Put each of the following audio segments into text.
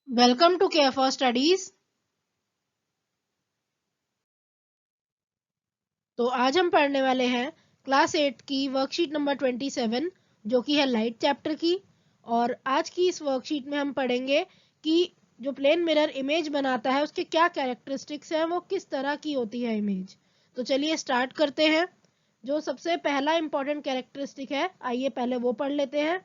Welcome to care for studies. तो आज हम पढ़ने वाले हैं क्लास 8 की वर्कशीट नंबर 27 जो कि है लाइट चैप्टर की। और आज की इस वर्कशीट में हम पढ़ेंगे कि जो प्लेन मिरर इमेज बनाता है उसके क्या कैरेक्टरिस्टिक्स हैं, वो किस तरह की होती है इमेज। तो चलिए स्टार्ट करते हैं। जो सबसे पहला इंपॉर्टेंट कैरेक्टरिस्टिक है, आइए पहले वो पढ़ लेते हैं।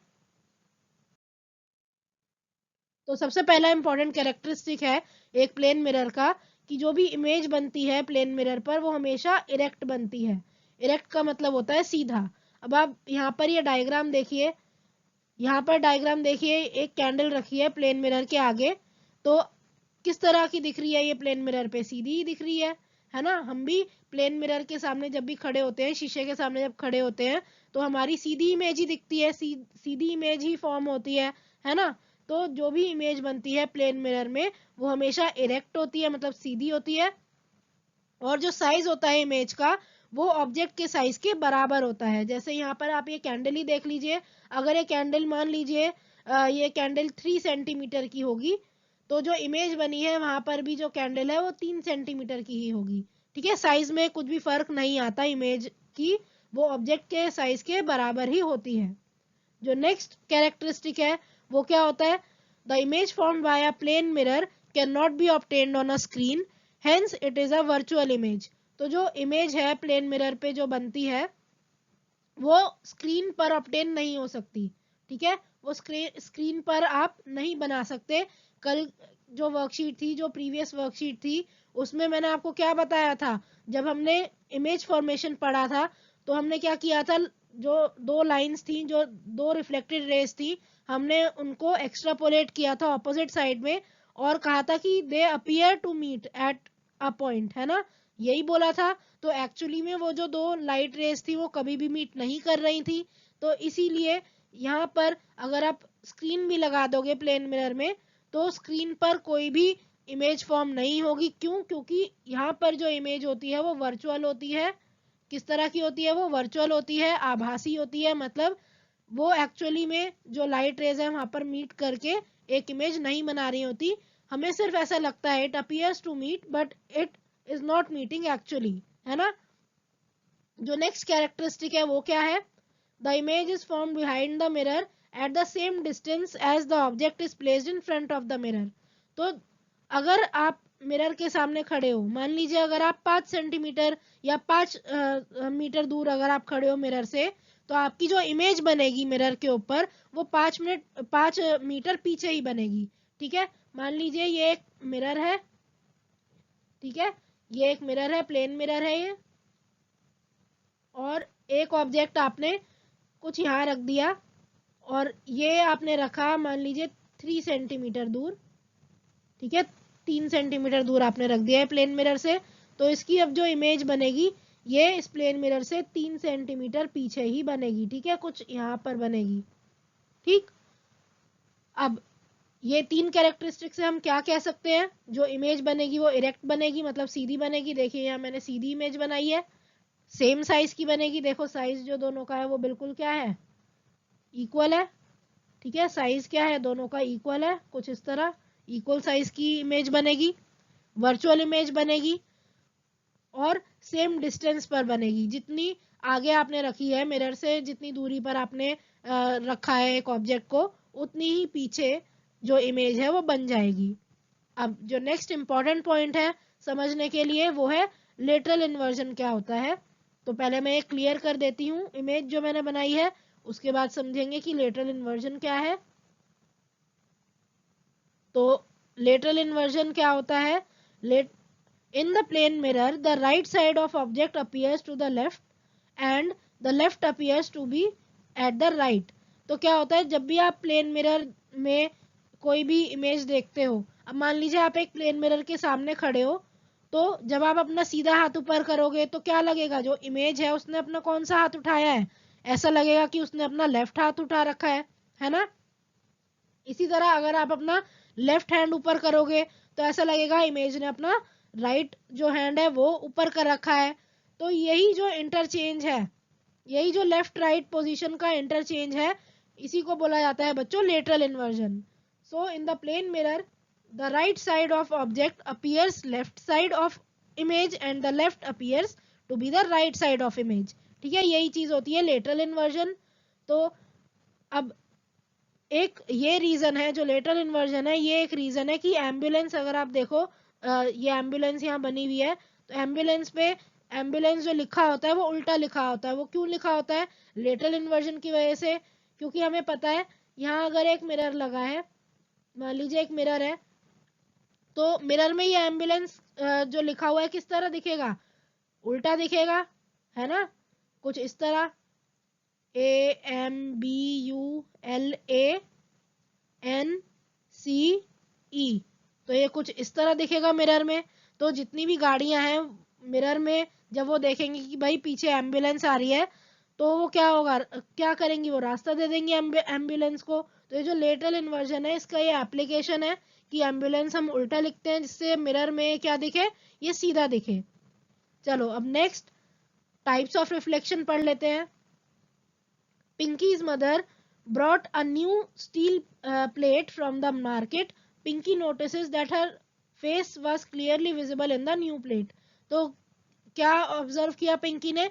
तो सबसे पहला इंपॉर्टेंट कैरेक्टरिस्टिक है एक प्लेन मिरर का कि जो भी इमेज बनती है प्लेन मिरर पर वो हमेशा इरेक्ट बनती है। इरेक्ट का मतलब होता है सीधा। अब आप यहाँ पर ये डायग्राम देखिए, यहाँ पर डायग्राम देखिए, एक कैंडल रखी है प्लेन मिरर के आगे। तो किस तरह की दिख रही है ये प्लेन मिरर पे? सीधी ही दिख रही है ना। हम भी प्लेन मिरर के सामने जब भी खड़े होते हैं, शीशे के सामने जब खड़े होते हैं, तो हमारी सीधी इमेज ही दिखती है, सीधी इमेज ही फॉर्म होती है ना। तो जो भी इमेज बनती है प्लेन मिरर में वो हमेशा इरेक्ट होती है, मतलब सीधी होती है। और जो साइज होता है इमेज का वो ऑब्जेक्ट के साइज के बराबर होता है। जैसे यहाँ पर आप ये कैंडल ही देख लीजिए। अगर ये कैंडल मान लीजिए ये कैंडल 3 सेंटीमीटर की होगी, तो जो इमेज बनी है वहां पर भी जो कैंडल है वो 3 सेंटीमीटर की ही होगी। ठीक है, साइज में कुछ भी फर्क नहीं आता इमेज की, वो ऑब्जेक्ट के साइज के बराबर ही होती है। जो नेक्स्ट कैरेक्टरिस्टिक है वो क्या होता है? The image formed by a plane mirror can not be obtained on a screen, hence it is a virtual image. तो जो इमेज है प्लेन मिरर पे जो बनती है वो स्क्रीन पर ऑब्टेन नहीं हो सकती। ठीक है, वो स्क्रीन पर आप नहीं बना सकते। कल जो वर्कशीट थी, जो प्रीवियस वर्कशीट थी, उसमें मैंने आपको क्या बताया था? जब हमने इमेज फॉर्मेशन पढ़ा था तो हमने क्या किया था, जो दो लाइंस थी, जो दो रिफ्लेक्टेड रेज थी, हमने उनको एक्सट्रापोलेट किया था ऑपोजिट साइड में और कहा था कि they appear to meet at a point, है ना, यही बोला था। तो एक्चुअली में वो जो दो लाइट रेज थी वो कभी भी मीट नहीं कर रही थी। तो इसीलिए यहाँ पर अगर आप स्क्रीन भी लगा दोगे प्लेन मिरर में तो स्क्रीन पर कोई भी इमेज फॉर्म नहीं होगी। क्यों? क्योंकि यहाँ पर जो इमेज होती है वो वर्चुअल होती है। किस तरह की होती है? वो वर्चुअल होती है, आभासी होती है। मतलब वो एक्चुअली में जो लाइट रेज है वहां पर मीट करके एक इमेज नहीं बना रही होती। हमें सिर्फ ऐसा लगता है, it appears to meet but it is not meeting actually, है ना। जो नेक्स्ट कैरेक्टरिस्टिक है वो क्या है? The image is form behind the mirror at the same distance as the object is placed in front of the mirror. तो अगर आप मिरर के सामने खड़े हो, मान लीजिए अगर आप 5 सेंटीमीटर या 5 मीटर दूर अगर आप खड़े हो मिरर से, तो आपकी जो इमेज बनेगी मिरर के ऊपर वो 5 मीटर पीछे ही बनेगी। ठीक है, मान लीजिए ये एक मिरर है। ठीक है, ये एक मिरर है, प्लेन मिरर है ये। और एक ऑब्जेक्ट आपने कुछ यहाँ रख दिया और ये आपने रखा मान लीजिए 3 सेंटीमीटर दूर। ठीक है, 3 सेंटीमीटर दूर आपने रख दिया है प्लेन मिरर से। तो इसकी अब जो इमेज बनेगी ये इस प्लेन मिरर से 3 सेंटीमीटर पीछे ही बनेगी। ठीक है, कुछ यहाँ पर बनेगी। ठीक, अब ये तीन कैरेक्टरिस्टिक से हम क्या कह सकते हैं? जो इमेज बनेगी वो इरेक्ट बनेगी, मतलब सीधी बनेगी। देखिए यहाँ मैंने सीधी इमेज बनाई है। सेम साइज की बनेगी, देखो साइज जो दोनों का है वो बिल्कुल क्या है, इक्वल है। ठीक है, साइज क्या है, दोनों का इक्वल है, कुछ इस तरह इक्वल साइज की इमेज बनेगी, वर्चुअल इमेज बनेगी। और सेम डिस्टेंस पर बनेगी, जितनी आगे आपने रखी है मिरर से, जितनी दूरी पर आपने रखा है एक ऑब्जेक्ट को, उतनी ही पीछे जो इमेज है वो बन जाएगी। अब जो नेक्स्ट इंपॉर्टेंट पॉइंट है समझने के लिए वो है लेटरल इन्वर्जन क्या होता है। तो पहले मैं ये क्लियर कर देती हूँ इमेज जो मैंने बनाई है, उसके बाद समझेंगे कि लेटरल इन्वर्जन क्या है। तो लेटरल इन्वर्जन क्या होता है? Let In the plane mirror, the right side of object appears to the left and the left appears to be at the right. तो क्या होता है जब भी आप प्लेन मिरर में कोई भी इमेज देखते हो, अब मान लीजिए आप एक प्लेन मिरर के सामने खड़े हो, तो जब आप अपना सीधा हाथ ऊपर करोगे तो क्या लगेगा? जो इमेज है उसने अपना कौन सा हाथ उठाया है? ऐसा लगेगा कि उसने अपना लेफ्ट हाथ उठा रखा है ना। इसी तरह अगर आप अपना लेफ्ट हैंड ऊपर करोगे तो ऐसा लगेगा इमेज ने अपना राइट जो हैंड है वो ऊपर कर रखा है। तो यही जो इंटरचेंज है, यही जो लेफ्ट राइट पोजीशन का इंटरचेंज है, इसी को बोला जाता है बच्चों lateral inversion. So in the plane mirror the right side of object appears left side of image and the left appears to be the right side of image. ठीक है, यही चीज होती है लेटरल इन्वर्जन. तो अब एक ये रीजन है जो लेटरल इन्वर्जन है, ये एक रीजन है कि एम्बुलेंस अगर आप देखो, ये एम्बुलेंस यहाँ बनी हुई है, तो एम्बुलेंस पे एम्बुलेंस जो लिखा होता है वो उल्टा लिखा होता है. वो क्यों लिखा होता है? लेटरल इन्वर्जन की वजह से. क्योंकि हमें पता है यहाँ अगर एक मिरर लगा है, मान लीजिए एक मिरर है, तो मिरर में ये एम्बुलेंस जो लिखा हुआ है किस तरह दिखेगा? उल्टा दिखेगा, है ना, कुछ इस तरह, AMBULANCE. तो ये कुछ इस तरह दिखेगा मिरर में. तो जितनी भी गाड़ियां हैं मिरर में, जब वो देखेंगी कि भाई पीछे एम्बुलेंस आ रही है, तो वो क्या होगा, क्या करेंगी, वो रास्ता दे देंगी एम्बुलेंस को. तो ये जो लेटरल इन्वर्जन है इसका ये एप्लीकेशन है कि एम्बुलेंस हम उल्टा लिखते हैं जिससे मिरर में क्या दिखे, ये सीधा दिखे. चलो अब नेक्स्ट टाइप्स ऑफ रिफ्लेक्शन पढ़ लेते हैं. Pinky's mother brought a new steel plate from the market. Pinky notices that her face was clearly visible in the new plate. तो क्या ऑब्जर्व किया पिंकी ने?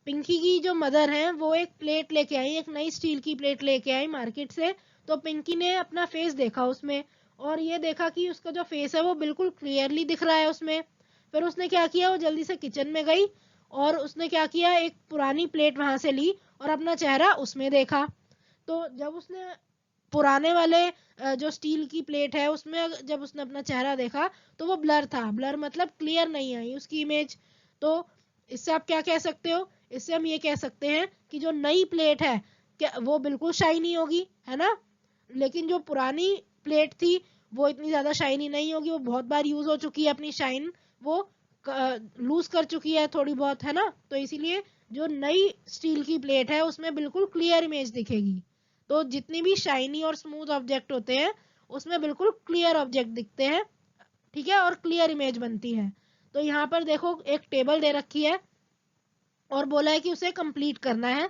पिंकी की जो मदर है वो एक प्लेट लेके आई, एक नई स्टील की प्लेट लेके आई मार्केट से. तो पिंकी ने अपना फेस देखा उसमें, और ये देखा कि उसका जो फेस है वो बिल्कुल क्लियरली दिख रहा है उसमें. फिर उसने क्या किया, वो जल्दी से किचन में गई और उसने क्या किया, एक पुरानी प्लेट वहां से ली और अपना चेहरा उसमें देखा. तो जब उसने पुराने वाले जो स्टील की प्लेट है उसमें जब उसने अपना चेहरा देखा तो वो ब्लर था. ब्लर मतलब क्लियर नहीं आई उसकी इमेज. तो इससे आप क्या कह सकते हो? इससे हम ये कह सकते हैं कि जो नई प्लेट है क्या वो बिल्कुल शाइनी होगी, है ना, लेकिन जो पुरानी प्लेट थी वो इतनी ज्यादा शाइनी नहीं होगी. वो बहुत बार यूज हो चुकी है, अपनी शाइन वो लूज कर चुकी है थोड़ी बहुत, है ना. तो इसीलिए जो नई स्टील की प्लेट है उसमें बिल्कुल क्लियर इमेज दिखेगी. तो जितनी भी शाइनी और स्मूथ ऑब्जेक्ट होते हैं उसमें बिल्कुल क्लियर ऑब्जेक्ट दिखते हैं, ठीक है, और क्लियर इमेज बनती है. तो यहाँ पर देखो एक टेबल दे रखी है और बोला है कि उसे कंप्लीट करना है.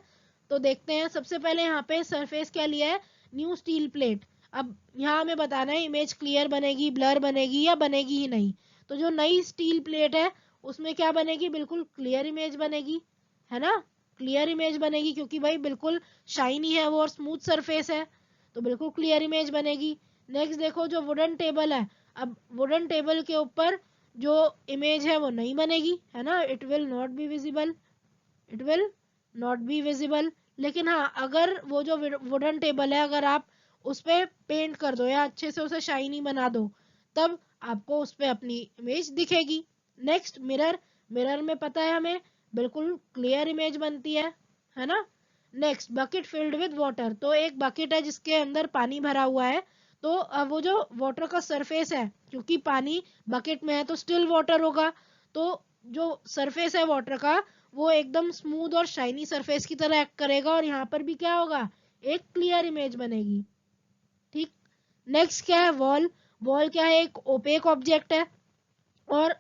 तो देखते हैं. सबसे पहले यहाँ पे सरफेस क्या लिया है, न्यू स्टील प्लेट. अब यहाँ हमें बताना है इमेज क्लियर बनेगी, ब्लर बनेगी या बनेगी ही नहीं. तो जो नई स्टील प्लेट है उसमें क्या बनेगी, बिल्कुल क्लियर इमेज बनेगी, है ना, क्लियर इमेज बनेगी क्योंकि भाई बिल्कुल शाइनी है वो और स्मूथ सरफेस है, तो बिल्कुल क्लियर इमेज बनेगी. नेक्स्ट देखो जो वुडन टेबल है, अब वुडन टेबल के ऊपर जो इमेज है वो नहीं बनेगी, है ना, it will not be visible, it will not be visible. लेकिन हाँ अगर वो जो वुडन टेबल है अगर आप उस पे पेंट कर दो या अच्छे से उसे शाइनी बना दो तब आपको उस पे अपनी इमेज दिखेगी. Next mirror. मिरर में पता है हमें बिल्कुल क्लियर इमेज बनती है ना. Next bucket filled with water. तो एक बकेट है जिसके अंदर पानी भरा हुआ है. तो वो जो वाटर का सरफेस है, क्योंकि पानी बकेट में है तो स्टिल वाटर होगा, तो जो सरफेस है वाटर का वो एकदम स्मूथ और शाइनी सरफेस की तरह एक्ट करेगा और यहाँ पर भी क्या होगा, एक क्लियर इमेज बनेगी. ठीक. नेक्स्ट क्या है, वॉल. वॉल क्या है, एक ओपेक ऑब्जेक्ट है और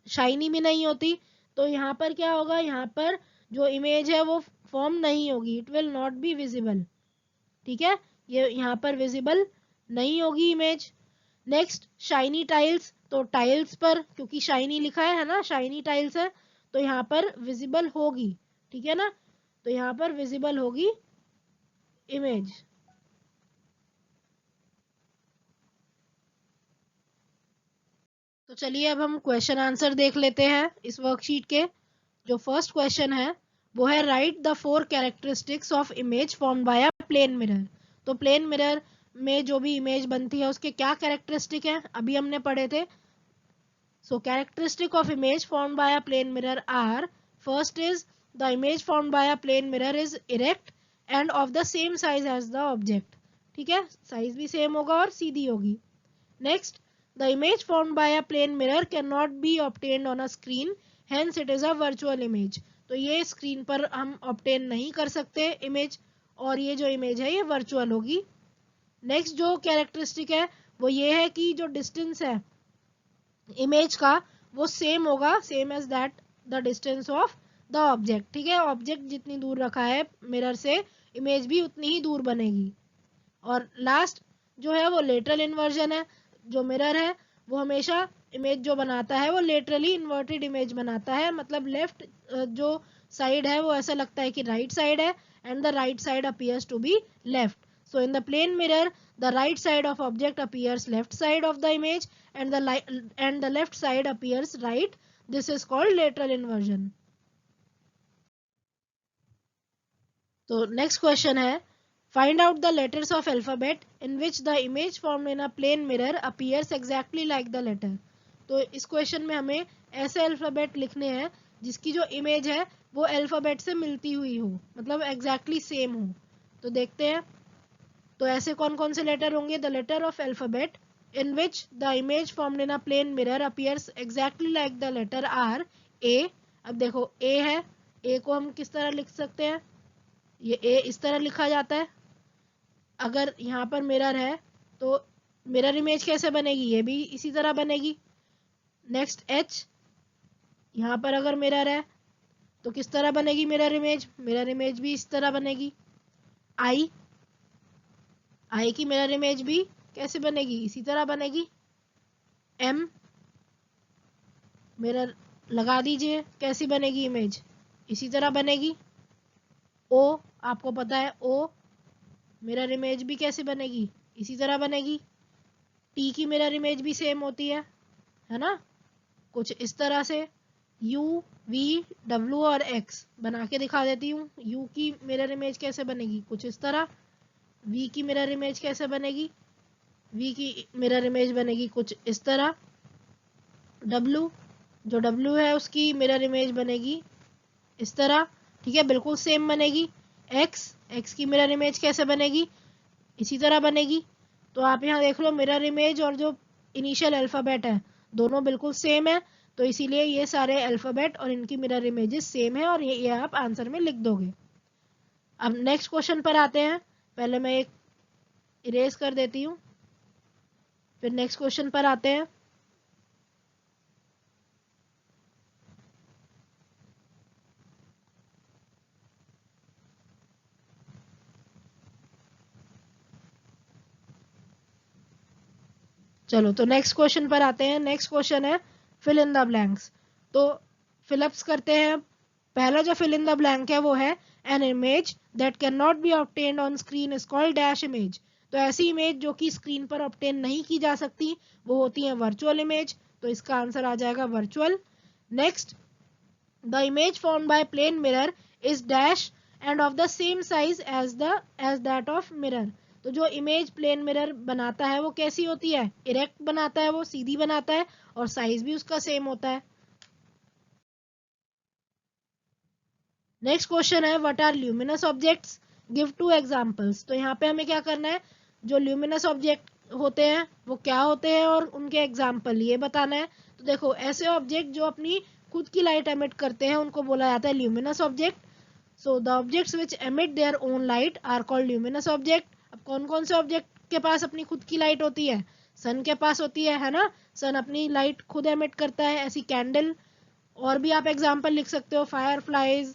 शाइनी भी नहीं होती. तो यहाँ पर क्या होगा, यहाँ पर जो इमेज है वो फॉर्म नहीं होगी, it will not be visible. ठीक है, ये यहाँ पर विजिबल नहीं होगी इमेज. Next shiny tiles. तो टाइल्स पर क्योंकि शाइनी लिखा है ना, शाइनी टाइल्स है तो यहाँ पर विजिबल होगी, ठीक है ना, तो यहाँ पर विजिबल होगी इमेज. तो चलिए अब हम क्वेश्चन आंसर देख लेते हैं इस वर्कशीट के. जो फर्स्ट क्वेश्चन है वो है right the 4 characteristics of image formed by a plane mirror. तो प्लेन मिरर में जो भी इमेज बनती है उसके क्या कैरेक्टरिस्टिक है, अभी हमने पढ़े थे. So characteristic of image formed by a plane mirror are, first is the image formed by a plane mirror is erect and of the same size as the object. ठीक है, साइज भी same होगा और सीधी होगी. Next, the image formed by a plane mirror cannot be obtained on a screen, hence it is a virtual image. तो ये screen पर हम ऑब्टेन नहीं कर सकते इमेज और ये जो इमेज है ये वर्चुअल होगी. नेक्स्ट जो कैरेक्टरिस्टिक है वो ये है कि जो डिस्टेंस है इमेज का वो सेम होगा, same as that the distance of the object. ठीक है, ऑब्जेक्ट जितनी दूर रखा है मिरर से इमेज भी उतनी ही दूर बनेगी. और लास्ट जो है वो लेटरल इन्वर्जन है. जो मिरर है वो हमेशा इमेज जो बनाता है वो लेटरली इन्वर्टेड इमेज बनाता है, मतलब लेफ्ट जो साइड है वो ऐसा लगता है कि राइट साइड है, and the right side appears to be left. So in the plane mirror, the right side of object appears left side of the image, and the left side appears right. This is called lateral inversion. So next question है, find out the letters of alphabet in which the image formed in a plane mirror appears exactly like the letter. तो इस question में हमें ऐसे alphabet लिखने हैं जिसकी जो इमेज है वो अल्फाबेट से मिलती हुई हो, मतलब एग्जैक्टली सेम हो. तो देखते हैं. तो ऐसे कौन कौन से लेटर होंगे? The letter of alphabet in which the image formed in a plane mirror appears exactly like the letter are A. अब देखो ए है, ए को हम किस तरह लिख सकते हैं? ये ए इस तरह लिखा जाता है. अगर यहाँ पर मिरर है तो मिरर इमेज कैसे बनेगी? ये भी इसी तरह बनेगी. नेक्स्ट एच, यहाँ पर अगर मिरर है तो किस तरह बनेगी मिरर इमेज? मिरर इमेज भी इस तरह बनेगी. आई, आई की मिरर इमेज भी कैसे बनेगी? इसी तरह बनेगी. एम, मिरर लगा दीजिए, कैसी बनेगी इमेज? इसी तरह बनेगी. ओ, आपको पता है ओ मिरर इमेज भी कैसे बनेगी? इसी तरह बनेगी. टी की मिरर इमेज भी सेम होती है ना, कुछ इस तरह से. यू, वी, डब्ल्यू और एक्स बना के दिखा देती हूँ. यू की मिरर इमेज कैसे बनेगी? कुछ इस तरह. वी की मिरर इमेज कैसे बनेगी? वी की मिरर इमेज बनेगी कुछ इस तरह. डब्ल्यू, जो डब्ल्यू है उसकी मिरर इमेज बनेगी इस तरह. ठीक है, बिल्कुल सेम बनेगी. एक्स, एक्स की मिरर इमेज कैसे बनेगी? इसी तरह बनेगी. तो आप यहाँ देख लो, मिरर इमेज और जो इनिशियल अल्फाबेट है दोनों बिल्कुल सेम है, तो इसीलिए ये सारे अल्फाबेट और इनकी मिरर इमेजेस सेम है, और ये आप आंसर में लिख दोगे. अब नेक्स्ट क्वेश्चन पर आते हैं. पहले मैं एक इरेज कर देती हूँ, फिर नेक्स्ट क्वेश्चन पर आते हैं. चलो, तो नेक्स्ट क्वेश्चन पर आते हैं. नेक्स्ट क्वेश्चन है फिल इन द ब्लैंक्स. तो फिलअप्स करते हैं. पहला जो फिल इन द ब्लैंक है वो है an image that can not be obtained on screen is called dash image. तो ऐसी इमेज जो कि स्क्रीन पर ऑब्टेन नहीं की जा सकती वो होती है वर्चुअल इमेज. तो इसका आंसर आ जाएगा virtual. Next, the image formed by plane mirror is dash and of the same size as that of mirror. तो जो इमेज प्लेन मिरर बनाता है वो कैसी होती है? इरेक्ट बनाता है, वो सीधी बनाता है, और साइज भी उसका सेम होता है. नेक्स्ट क्वेश्चन है what are luminous objects, give two examples. तो यहाँ पे हमें क्या करना है, जो ल्यूमिनस ऑब्जेक्ट होते हैं वो क्या होते हैं और उनके एग्जांपल ये बताना है. तो देखो, ऐसे ऑब्जेक्ट जो अपनी खुद की लाइट एमिट करते हैं उनको बोला जाता है luminous object. So the objects which emit their own light are called luminous object. अब कौन कौन से ऑब्जेक्ट के पास अपनी खुद की लाइट होती है? सन के पास होती है ना. सन अपनी लाइट खुद एमिट करता है, ऐसी कैंडल. और भी आप एग्जांपल लिख सकते हो, फायर फ्लाइज,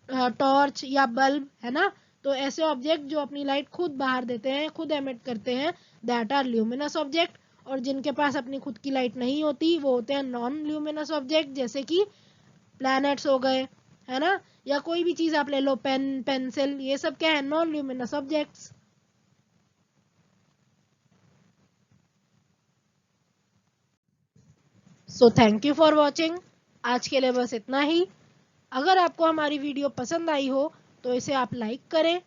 टॉर्च या बल्ब, है ना. तो ऐसे ऑब्जेक्ट जो अपनी लाइट खुद बाहर देते हैं, खुद एमिट करते हैं, दैट आर ल्यूमिनस ऑब्जेक्ट. और जिनके पास अपनी खुद की लाइट नहीं होती वो होते हैं नॉन ल्यूमिनस ऑब्जेक्ट, जैसे कि प्लैनेट्स हो गए, है ना, या कोई भी चीज आप ले लो, पेन, पेंसिल, ये सब क्या है? Non luminous objects. So thank you for watching. आज के लिए बस इतना ही. अगर आपको हमारी वीडियो पसंद आई हो तो इसे आप लाइक करें,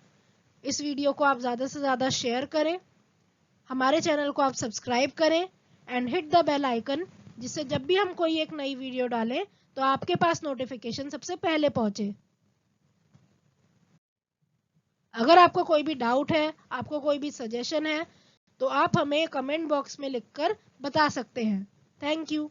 इस वीडियो को आप ज़्यादा से ज़्यादा शेयर करें, हमारे चैनल को आप सब्सक्राइब करें and hit the bell icon, जिससे जब भी हम कोई एक नई वीडियो डालें तो आपके पास नोटिफिकेशन सबसे पहले पहुंचे. अगर आपको कोई भी डाउट है, आपको कोई भी सजेशन है, तो आप हमें कमेंट बॉक्स में लिखकर बता सकते हैं. Thank you.